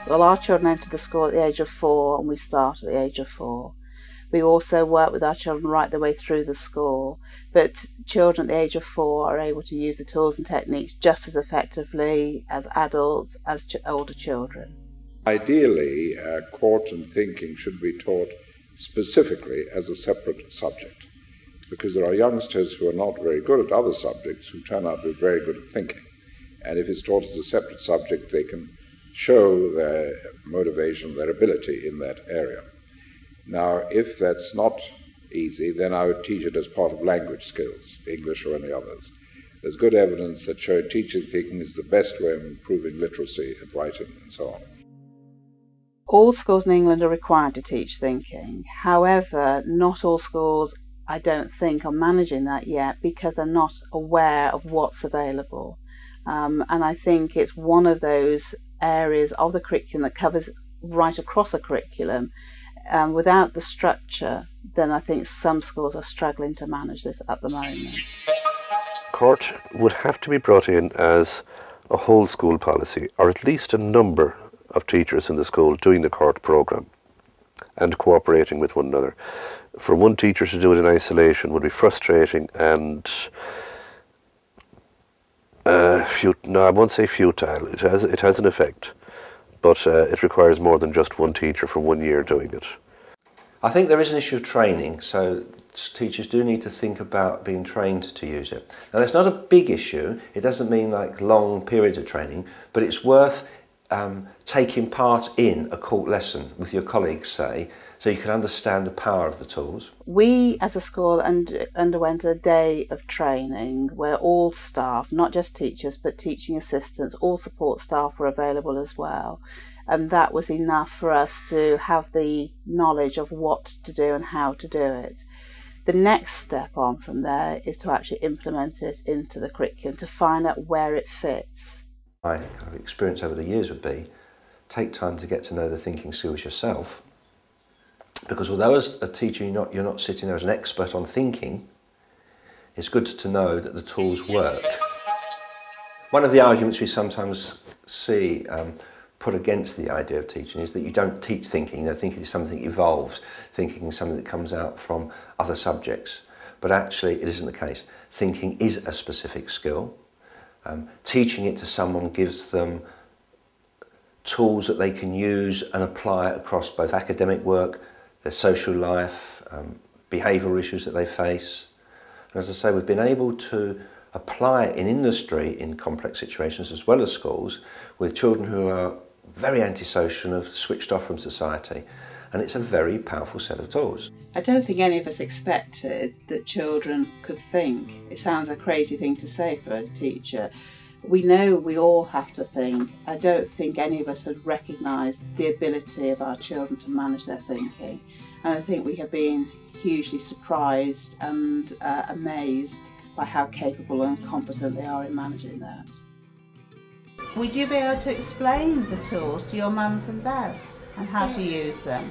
Well, our children enter the school at the age of 4 and we start at the age of 4. We also work with our children right the way through the school, but children at the age of 4 are able to use the tools and techniques just as effectively as adults, as older children. Ideally, CoRT and thinking should be taught specifically as a separate subject, because there are youngsters who are not very good at other subjects who turn out to be very good at thinking. And if it's taught as a separate subject, they can show their motivation, their ability in that area. Now, if that's not easy, then I would teach it as part of language skills, English or any others. There's good evidence that show teaching thinking is the best way of improving literacy and writing and so on. All schools in England are required to teach thinking. However, not all schools, I don't think, are managing that yet because they're not aware of what's available. And I think it's one of those areas of the curriculum that covers right across a curriculum. Without the structure, then I think some schools are struggling to manage this at the moment. CoRT would have to be brought in as a whole school policy, or at least a number of teachers in the school doing the CoRT programme and cooperating with one another. For one teacher to do it in isolation would be frustrating and no, I won't say futile. It has an effect, but it requires more than just one teacher for 1 year doing it. I think there is an issue of training, so teachers do need to think about being trained to use it. Now, that's not a big issue. It doesn't mean like long periods of training, but it's worth taking part in a CoRT lesson with your colleagues, say, so you can understand the power of the tools. We as a school underwent a day of training where all staff, not just teachers but teaching assistants, all support staff were available as well, and that was enough for us to have the knowledge of what to do and how to do it. The next step on from there is to actually implement it into the curriculum, to find out where it fits. My experience over the years would be take time to get to know the thinking skills yourself, because although as a teacher you're not sitting there as an expert on thinking, it's good to know that the tools work. One of the arguments we sometimes see put against the idea of teaching is that you don't teach thinking. Thinking is something that evolves. Thinking is something that comes out from other subjects. But actually it isn't the case. Thinking is a specific skill. Teaching it to someone gives them tools that they can use and apply across both academic work, their social life, behavioural issues that they face. And as I say, we've been able to apply it in industry in complex situations as well as schools with children who are very antisocial and have switched off from society. And it's a very powerful set of tools. I don't think any of us expected that children could think. It sounds a crazy thing to say for a teacher. We know we all have to think. I don't think any of us had recognised the ability of our children to manage their thinking. And I think we have been hugely surprised and amazed by how capable and competent they are in managing that. Would you be able to explain the tools to your mums and dads and how to use them?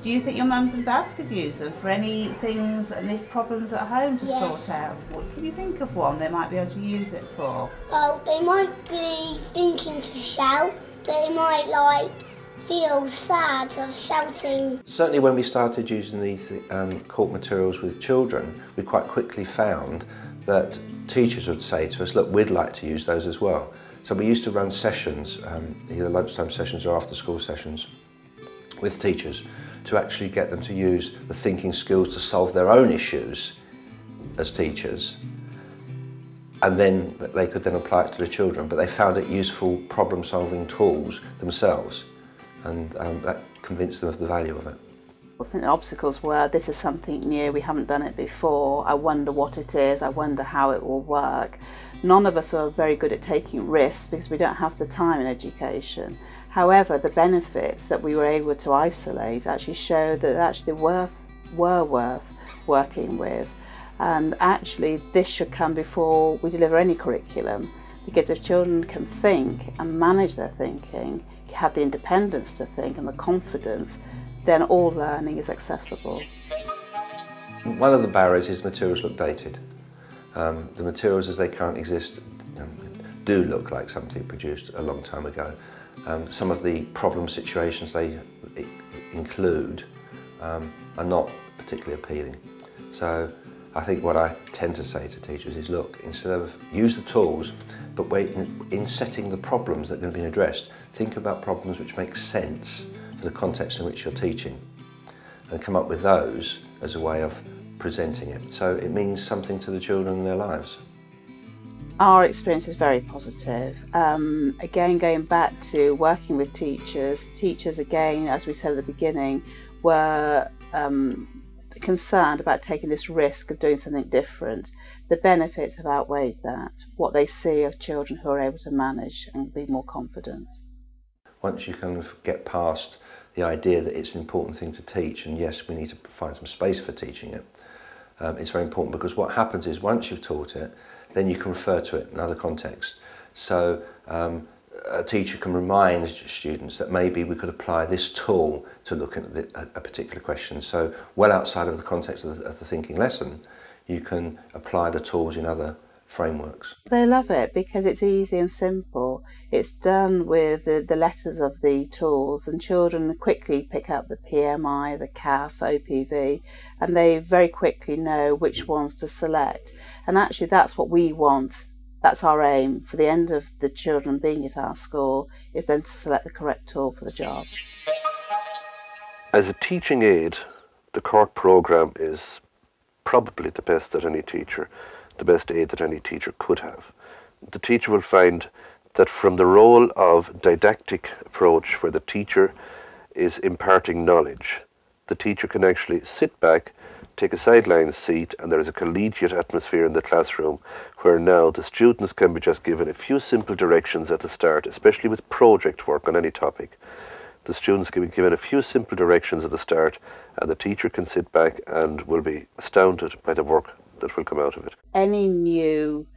Do you think your mums and dads could use them for any things, any problems at home to sort out? What can you think of one they might be able to use it for? Well, they might be thinking to shout. They might feel sad of shouting. Certainly when we started using these CoRT materials with children, we quite quickly found that teachers would say to us, look, we'd like to use those as well. So we used to run sessions, either lunchtime sessions or after school sessions with teachers to actually get them to use the thinking skills to solve their own issues as teachers, and then they could then apply it to the children, but they found it useful problem-solving tools themselves, and that convinced them of the value of it. I think the obstacles were, this is something new, we haven't done it before, I wonder what it is, I wonder how it will work. None of us are very good at taking risks because we don't have the time in education. However, the benefits that we were able to isolate actually show that actually were worth working with. And actually this should come before we deliver any curriculum, because if children can think and manage their thinking, have the independence to think and the confidence, then all learning is accessible. One of the barriers is materials look dated. The materials as they currently exist do look like something produced a long time ago. Some of the problem situations they include are not particularly appealing. So I think what I tend to say to teachers is, look, instead of use the tools, but wait, in setting the problems that are going to be addressed, think about problems which make sense for the context in which you're teaching, and come up with those as a way of presenting it. So it means something to the children in their lives. Our experience is very positive. Again, going back to working with teachers again, as we said at the beginning, were concerned about taking this risk of doing something different. The benefits have outweighed that. What they see are children who are able to manage and be more confident. Once you kind of get past the idea that it's an important thing to teach, and yes, we need to find some space for teaching it, it's very important, because what happens is once you've taught it, then you can refer to it in other contexts. So a teacher can remind students that maybe we could apply this tool to look at a particular question. So well outside of the context of the thinking lesson, you can apply the tools in other frameworks. They love it because it's easy and simple. It's done with the letters of the tools, and children quickly pick up the PMI, the CAF, OPV, and they very quickly know which ones to select. And actually that's what we want. That's our aim for the end of the children being at our school, is then to select the correct tool for the job. As a teaching aid, the CoRT programme is probably the best that any teacher, the best aid that any teacher could have. The teacher will find that from the role of didactic approach, where the teacher is imparting knowledge, the teacher can actually sit back, take a sideline seat, and there is a collegiate atmosphere in the classroom where now the students can be just given a few simple directions at the start, especially with project work on any topic. The students can be given a few simple directions at the start, and the teacher can sit back and will be astounded by the work that will come out of it. Any new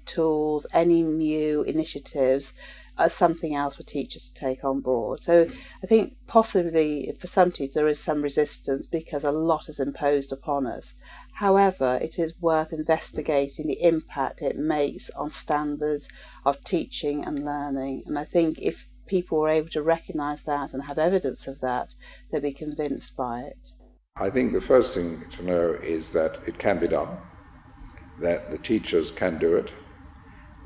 tools, any new initiatives are something else for teachers to take on board. So I think possibly for some teachers there is some resistance because a lot is imposed upon us. However, it is worth investigating the impact it makes on standards of teaching and learning. And I think if people were able to recognise that and have evidence of that, they'd be convinced by it. I think the first thing to know is that it can be done, that the teachers can do it,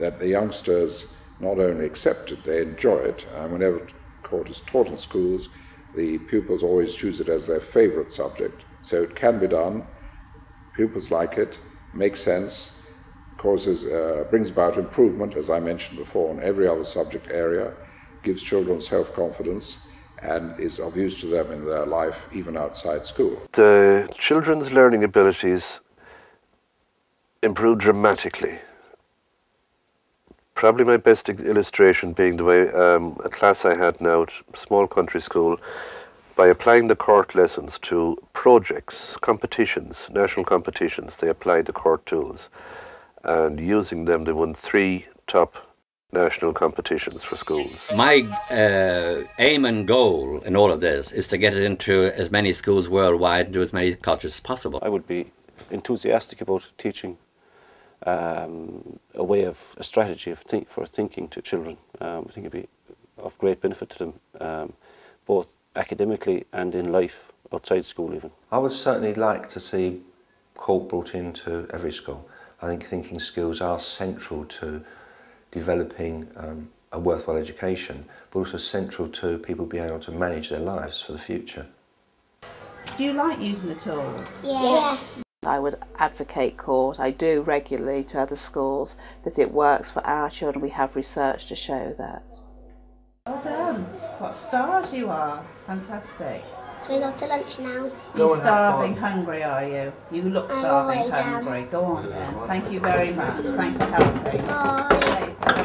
that the youngsters not only accept it, they enjoy it. Whenever CoRT is taught in schools, the pupils always choose it as their favourite subject. So it can be done, pupils like it, makes sense, brings about improvement, as I mentioned before, in every other subject area, gives children self-confidence, and is of use to them in their life, even outside school. The children's learning abilities improve dramatically. Probably my best illustration being the way a class I had now at a small country school, by applying the CoRT lessons to projects, competitions, national competitions, they applied the CoRT tools, and using them they won 3 top national competitions for schools. My aim and goal in all of this is to get it into as many schools worldwide and do as many cultures as possible. I would be enthusiastic about teaching a strategy for thinking to children. I think it'd be of great benefit to them, both academically and in life, outside school even. I would certainly like to see CoRT brought into every school. I think thinking skills are central to developing a worthwhile education, but also central to people being able to manage their lives for the future. Do you like using the tools? Yes. I would advocate CoRT. I do regularly to other schools that it works for our children. We have research to show that. Well done. What stars you are. Fantastic. Can we go to lunch now? You're starving hungry, are you? You look I starving always am. hungry. Go on then. Thank you very much. Thanks for helping. Bye. See you later.